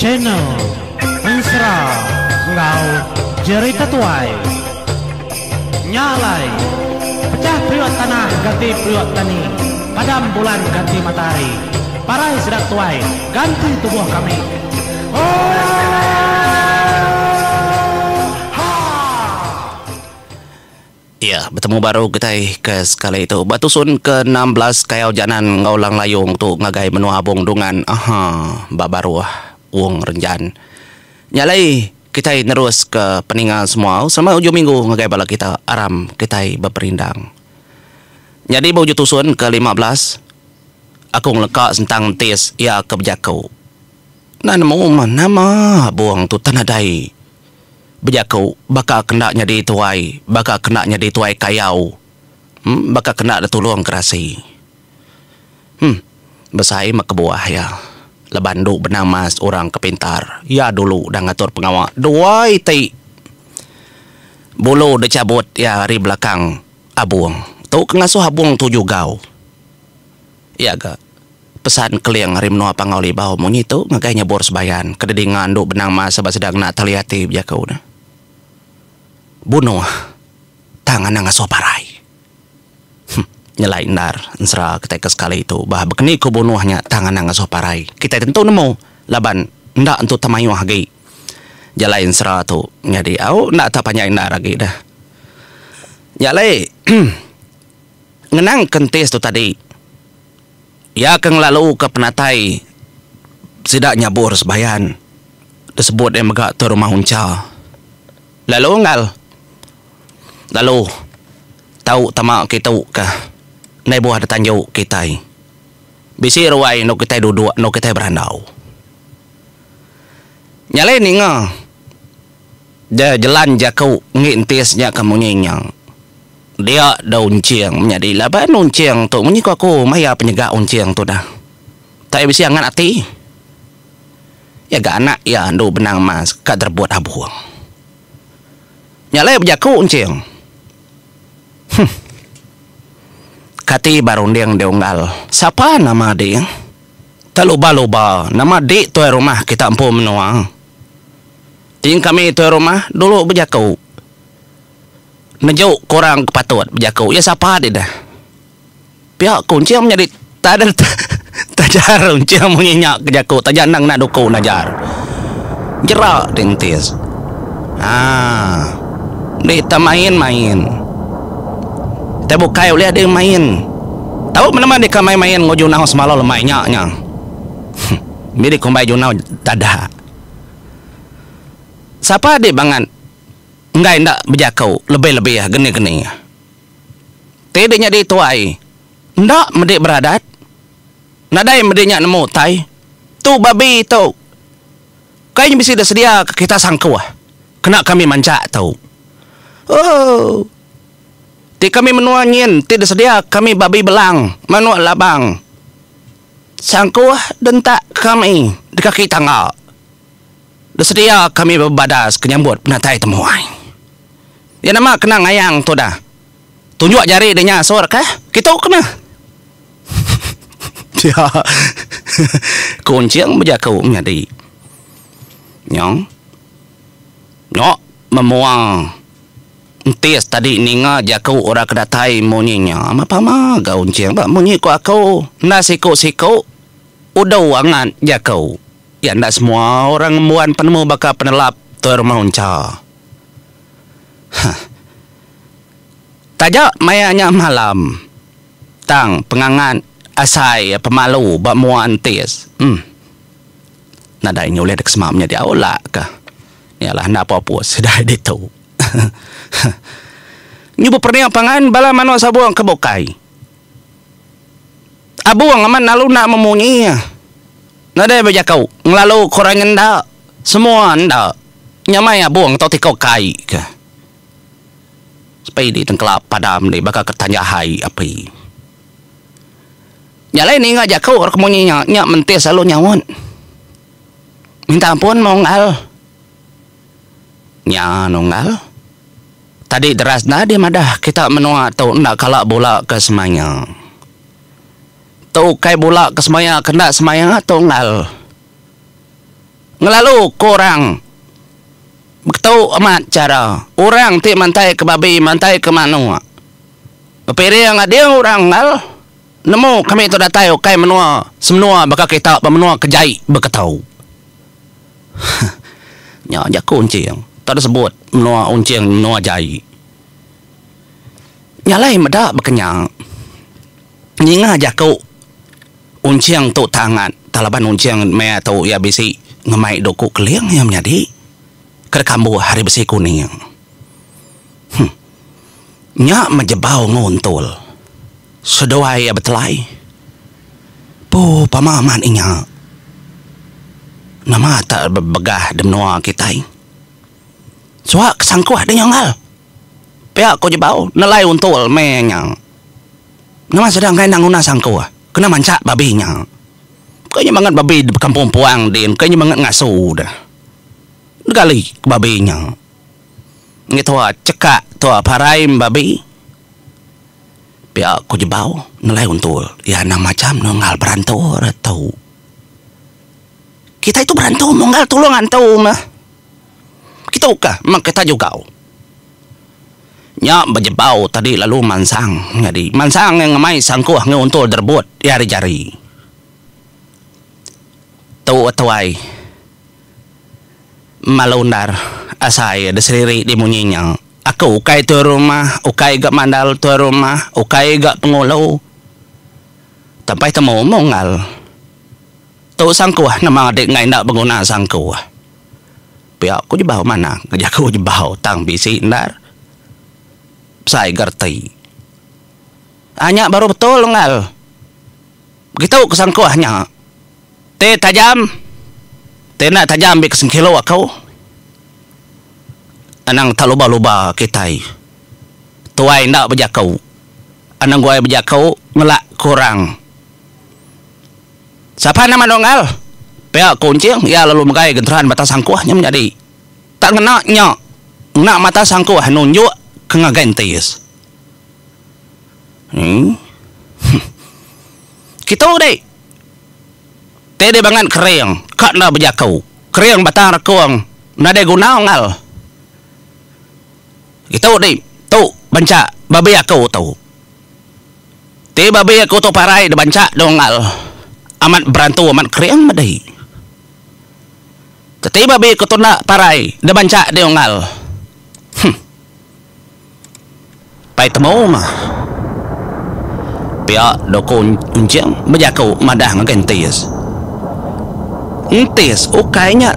channel Mesra Ngau Jerita Tuai Nyalai Pecah periuk tanah ganti periuk tani, padam bulan ganti matahari, parai sedap tuai ganti tubuh kami. Ya, bertemu baru kita ke sekali itu. Batusun ke-16 kayau janan ngaulang layung tu ngagai menua abung dungan. Babaru uang renjan. Nyalai kita nerus ke peninggal semua. Selama ujung minggu ngagai bala kita aram kita berperindang. Jadi bau tusun ke-15 aku ngelekak tentang tes ya kebejakau. Nama buang tu tanadai. Bejakau bakal kena jadi tuai, bakal kena jadi tuai kayau. Bakal kena ada tolong kerasi. Besai mak kebuah ya. Lebandu benang mas orang kepintar. Ya dulu dah ngatur pengawal. Duai tai. Bulu dicabut ya hari belakang abuang. Tau kengasuh abuang tu juga. Ya ga. Pesan keliang hari menua pangau libau munyi tu ngagainya bor sebayan. Kededingan duk benang mas sebab sedang nak taliati bejakau dah. Bunuh tangan nang ngasuh parai. Nyelain dar ensra ketika sekali itu bah bekeni ku bunuhnya tangan nang ngasuh parai. Kita tentu nemu laban ndak untuk tamayu hagi. Jalain sera tu jadi au ndak tak panjang dar lagi dah. Nyalai ngenang kentis tu tadi. Ya kang lalu ke penatai sidak nyabur sebayan. Disebut yang megak tu rumah unca. Lalu ngal. Lalu tahu tamak kita kah nai buah ada tanjau kita bisi ruai no kita duduk no kita berandau nyalain ni ngah dia jalan jakau ngintisnya kamu nyenyang dia daun ciang menjadi laban unciang tu menyiku aku maya penyegak unciang tu dah tak bisi angan ati ya gak anak ya ando benang mas kak terbuat abuang nyalain berjaku unciang kati barunding diunggal. Siapa nama dia? Taluba-luba. Nama dik tuai rumah kita empu menua. Ting kami tuai rumah dulu berjakau. Nejuk korang kepatut berjakau. Ya siapa dia dah? Pihak kunci yang menjadi tak ada tajar kunci yang menginyak kejakau. Tak janang nak dukau najar. Jerak dintis. Dia tak main-main. Tapi bukai oleh ada main. Tahu mana dia kan main-main ngojo nang semalam lemainya nya. Miri kombai junau tada. Siapa dia bangan? Enggak ndak berjakau lebih-lebih ya geni-geni. Tedenya dia tuai. Ndak medik beradat. Nadai mediknya nemu tai. Tu babi tu. Kayaknya bisa dah sedia kita sangkau. Kena kami mancak tahu. Oh. Ti kami menua ngin, tidak sedia kami babi belang, menua labang. Sangkuh dentak kami di kaki tangga. Sedia kami berbadas kenyambut penatai temuai. Ya nama kena ngayang tu dah. Tunjuk jari dia nyasor kah? Kita kena. Ya. Kunciang berjakau menjadi. Nyong. Nyok memuang. Tis tadi ninga jakau orang kedatai moninya. Apa mah gaun ciang ba moni ko aku. Nasiko-siko udah wangan jakau. Ya ndak semua orang muan penemu bakal penelap tur maunca. Tajak mayanya malam. Tang pengangan asai pemalu ba muan tis. Nadai nyoleh dek semamnya dia olah kah. Yalah nak apa-apa sudah ditu. Nyubu pernah pangan bala mano sabuang kebokai. Abuang aman lalu nak memunyi. Nada berjakau ngelalu korang ndak semua ndak nyamai abuang tau tikau kai ke. Supaya di tengkelap padam ni bakal ketanya hai api. Nyalai ni ngajak kau orang kemunyinya nyak mentis selalu nyawon. Minta ampun mau ngal. Nya nunggal. Tadi deras dah dia madah kita menua tau nak kalak bola ke semanya. Tau kai bola ke semaya kena semaya atau ngal. Ngelalu korang begitu amat cara orang ti mantai ke babi, mantai ke manua. Bapiri yang ada orang ngal nemu kami tu datai kai menua semua bakal kita menua kejai berketau. Nya jaku uncing tak sebut menua uncing menua jai. Nyalai medak berkenyang. Nyinga jaku uncing tu tangan talaban uncing me atau ya bisi ngemai doku keliang yang menjadi kerkambu hari besi kuning. Nya majebau ngontul. Sedoai ya betelai. Po pamaman inya. Nama tak begah demnoa kita. Suak kesangkuah dia ngal. Pihak ko jebau nelai untul menyang. Nama sedang kain nanguna sangkuah. Kena mancak babinya. Kayaknya banget babi di kampung puang din. Kayaknya banget ngasuh dah. Kali ke babinya. Gitu cekak tu paraim babi. Pihak ko jebau nelai untul. Ya nama macam nunggal berantur atau. Kita itu berantur nunggal tulungan tau mah. Kita ukah mak kita juga. Nya bejebau tadi lalu mansang. Jadi mansang yang ngemai sangkuah nguntul derbut jari-jari. Tau atuai. Malundar asai ada sendiri di munyinya. Aku ukai tu rumah, ukai gak mandal tu rumah, ukai gak pengulu. Sampai temu mongal. Tu sangkuah nama adik ngai nak pengguna sangkuah. Pihak aku jebau mana? Kerja aku jebau tang bisi ndar. Saya gerti. Hanya baru betul ngal. Begitu ke sangkuahnya. Te tajam. Te nak tajam bi kesengkilo aku. Anang tak luba-luba kitai. Tuai nak berjakau. Anang gua berjakau ngelak kurang. Siapa nama dongal? Pihak kuncing ya lalu mengai genteran mata sangkuahnya menjadi. Tak ngenaknya. Nak mata sangkuah nunjuk ke ngagentis. Kita dek. Tede bangan kering. Kak nak berjakau. Kering batang rekung. Nade guna ngal. Kita dek. Tu banca babi aku tu. Te babi aku tu parai de banca dongal. Amat berantu amat kering madai. Tete babi aku tu nak parai de banca dongal. Pai temu mah. Pihak dokun uncing berjakau madah ngagentis. Entis ukainya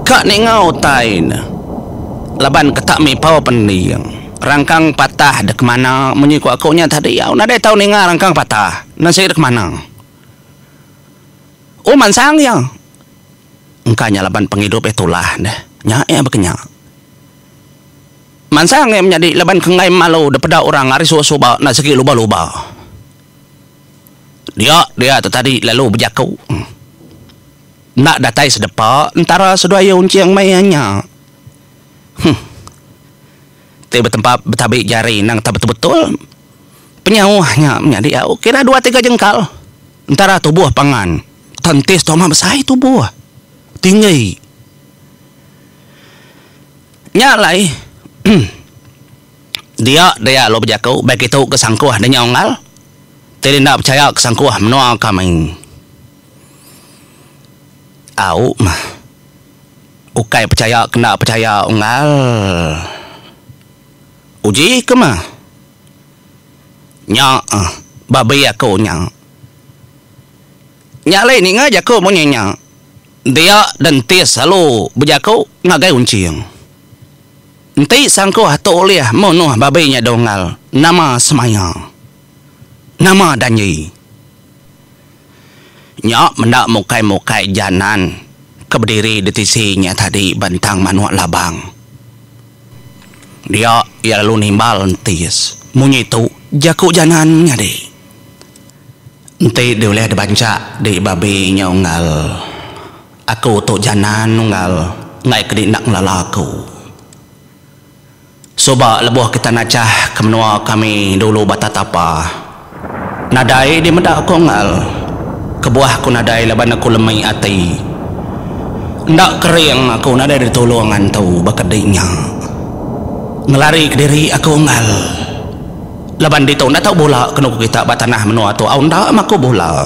kak ni ngau tain. Laban ketak mi pau pendiang. Rangkang patah dek mana menyiku akunya tadi ya. Una dai tahu ni nga rangkang patah. Nasi dek mana? Oh mansang ya. Engkanya laban penghidup itulah dah. Nya ya bekenya. Mansang yang menjadi laban kengai malu daripada orang hari suba nak segi luba-luba. Dia tu tadi lalu berjakau. Nak datai sedepa antara sedaya uncing mayanya. Tiba tempat betabik jari nang tak betul-betul penyawahnya menjadi kira 2-3 jengkal antara tubuh pangan. Tentis toma besar tubuh. Tinggi. Nyalai. Dia lo berjakau baik itu kesangkuah dan nyongal. Tidak nak percaya kesangkuah menua kami. Au mah. Ukai percaya kena percaya ungal. Uji ke mah? Nya babi aku nya. Nya lain ni ngajak aku punya nya. Dia dan tis selalu berjakau ngagai uncing. Nanti sangkuah tu oleh monuh babinya dongal. Nama semaya. Nama danyi. Nyak mendak mukai-mukai janan. Keberdiri di tisinya tadi bentang manuak labang. Dia ia lalu nimbal entis. Munyi tu jakuk janannya deh. Nanti dia boleh dibaca di babinya ungal. Aku tu janan ungal. Ngai kedik nak ngelalaku. Soba lebuh kita nacah kemenua kami dulu batatapa. Nadai di medak aku ngal. Kebuah ku nadai laban aku lemai ati. ndak kering aku nak ada tolongan tu bakadinya. Ngelari ke diri aku ngal. Laban dito na tahu bola kena kita batanah menua tu au ndak maku bola.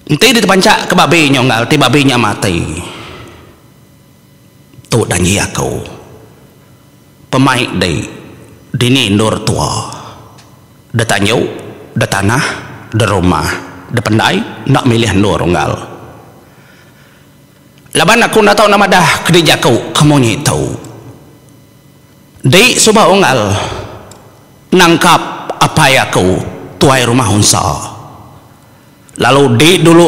Enti ditepancak ke babi nyongal ti babinya mati. Tu danyi aku. Pemain dei dini nur tua. Da tanyu, da tanah, da rumah, da pendai nak milih nur ngal. Laban aku nak tahu nama dah kerjaku kamu ni tahu. Dei suba ungal nangkap apa ya aku tuai rumah hunsa. Lalu di dulu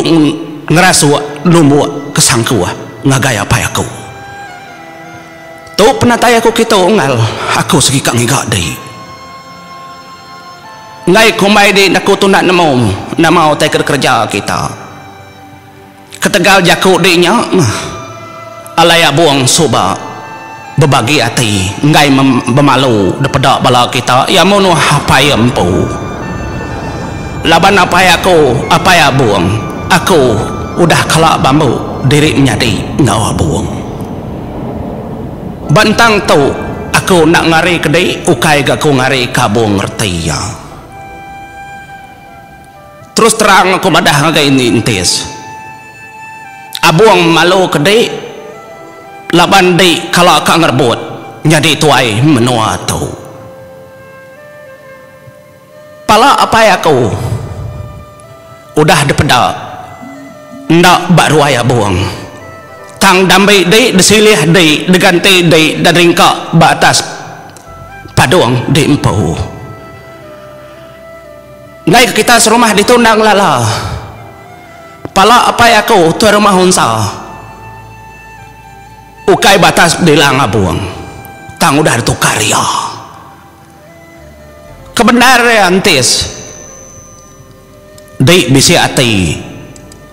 ngerasu lumbu kesangku ngagai apa ya aku. Tu penatai aku kita ungal aku segi kang ngigak dei. Ngai kumai di nak tu nak mau tai kerja kita. Ketegal jaku dinya alaya buang suba berbagi hati ngai bermalu daripada bala kita ya mono apa ya empu. Laban apa ya buang aku udah kelak bambu diri menjadi ngawa buang. Bantang tu aku nak ngari kedai ukai aku ngari kabung ngerti ya. Terus terang aku madah ngagai ini intis. Abuang malu kedai laban di kalau kak ngerbut jadi tuai menua tu. Pala apa ya aku udah depeda ndak baru ayah buang tang dambai di desilih di diganti di dan ringka batas paduang di empu. Ngai kita serumah ditundang lala. Pala apa ya aku tu rumah hunsa. Ukai batas dilang abuang. Tang udah tukar ya. Kebenaran tis. Di bisi ati.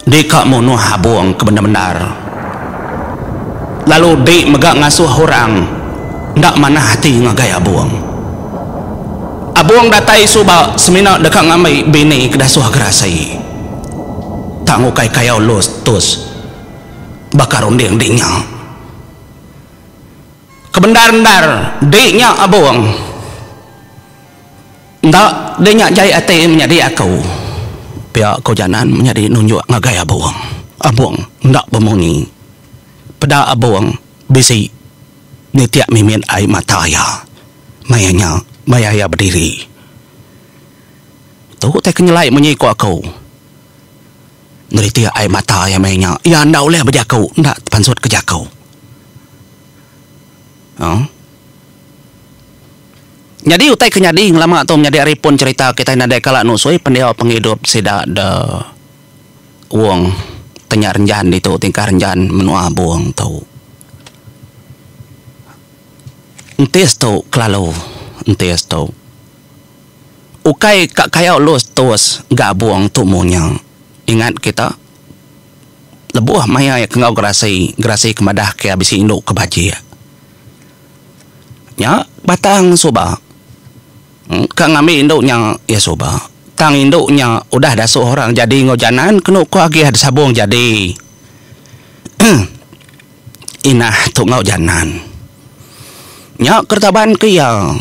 Di kak mono abuang kebenar-benar. Lalu di megak ngasuh orang. Ndak mana hati ngagai abuang. Abuang datai suba semina dekat ngamai bini kedasuh gerasai. Tangu kai kayau los tus bakar unding dingnya. Kebenar-benar diknya abuang. Ndak diknya jai ate menjadi aku. Pihak kau janan menjadi nunjuk ngagai abuang. Abuang ndak bermunyi. Pada abuang bisi ni tiap mimin ai mataya. Mayanya berdiri. Tu tak kenyelai menyiku aku. Ngerti ai mata ya mainnya. Ya ndak boleh berjakau, ndak pansut ke jakau. Jadi utai kenyading lama tu menjadi aripun cerita kita nadai kala nusui pendia penghidup sida da uang tenya renjan itu tingkah renjan menua buang tu. Entis tu kelalu entis tu. Ukai kak kaya lus tos gabuang tu munya. Ingat kita lebuh maya ya kengau gerasi kemadah ke habis induk ke baji ya batang soba kang ngambil induknya ya soba tang induknya udah ada seorang jadi ngojanan kena ku agi ada sabung jadi inah tu ngojanan nya kertaban ke ya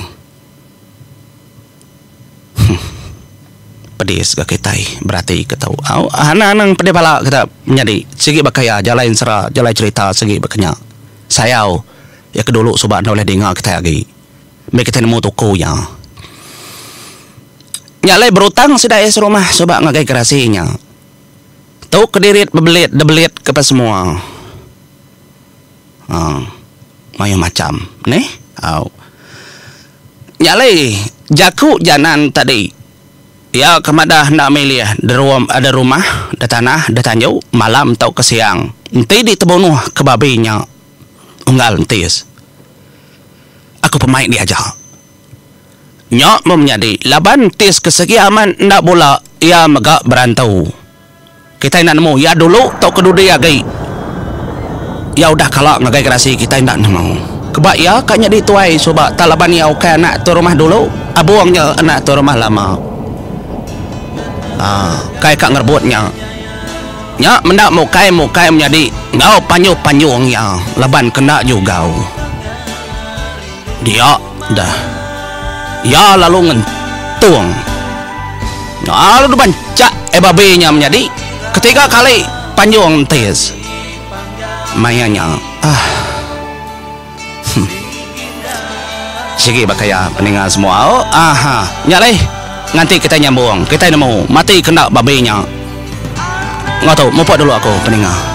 pedis ke kita berarti kita tahu anak-anak pedih pala kita menjadi segi bakaya jalan serah jalan cerita segi bakanya sayau ya kedulu sobat oleh dengar kita lagi mereka kita nemu toko ya nyalai berutang sudah rumah sobat ngagai kerasinya tu kedirit bebelit ke pas semua mayu macam nih nyalai jaku janan tadi ya kemadah nak milih ada rumah ada tanah ada tanjau malam tau ke siang nanti ditebunuh ke babinya unggal entis aku pemain diaja nyok menjadi laban tis kesegi aman ndak bola ya megak berantau kita nak nemu ya dulu tau kedudi agai ya udah kalak ngagai kerasi kita ndak nemu kebak ya kanya dituai coba talaban ya oke anak tu rumah dulu abuangnya anak tu rumah lama kayak kak ngerbutnya nya mendak mukai menjadi ngau panyu ya leban kena juga dia dah ya lalu ngentung lalu bancak babenya menjadi ketiga kali panjung tes mayanya sige bakaya peningal semua nyaleh nanti kita nyambung kita nemu mati kena babenya nggak tahu mau dulu aku peningal